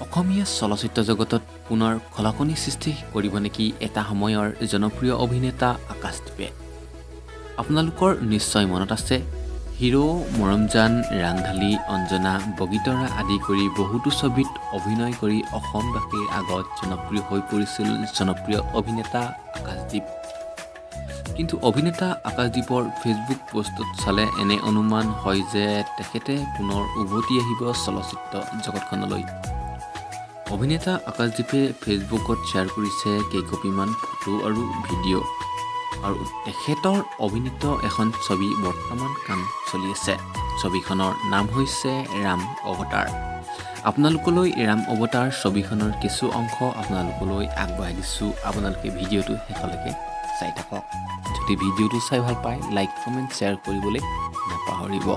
অসমীয়া চলচ্চিত্ৰ জগতত পুনৰ খলকনি সৃষ্টি কৰিব নেকি এটা সময়ৰ জনপ্ৰিয় অভিনেতা আকাশদ্বীপে। আপোনালোকৰ নিশ্চয় মনত আছে হিৰো মৰমজান ৰাংঢালী অঞ্জনা বগীতৰা আদি কৰি বহুতো ছবিত অভিনয় কৰি অসমবাসীৰ আগত জনপ্ৰিয় হৈ পৰিছিল জনপ্ৰিয় অভিনেতা আকাশদ্বীপ। কিন্তু অভিনেতা আকাশদ্বীপৰ ফেচবুক পোষ্টত চালে এনে অনুমান হয় যে তেখেতে পুনৰ উভতি আহিব চলচ্চিত্ৰ জগতখনলৈ। অভিনেতা আকাশদ্বীপে ফেচবুকত শ্বেয়াৰ কৰিছে কেইকপিমান ফটো আৰু ভিডিঅ' আৰু তেখেতৰ অভিনীত এখন ছবি বৰ্তমান কাম চলি আছে। ছবিখনৰ নাম হৈছে ৰাম অৱতাৰ। আপোনালোকলৈ ৰাম অৱতাৰ ছবিখনৰ কিছু অংশ আপোনালোকলৈ আগবঢ়াই দিছোঁ। আপোনালোকে ভিডিঅ'টো শেষলৈকে চাই থাকক। যদি ভিডিঅ'টো চাই ভাল পায় লাইক কমেণ্ট শ্বেয়াৰ কৰিবলৈ নাপাহৰিব।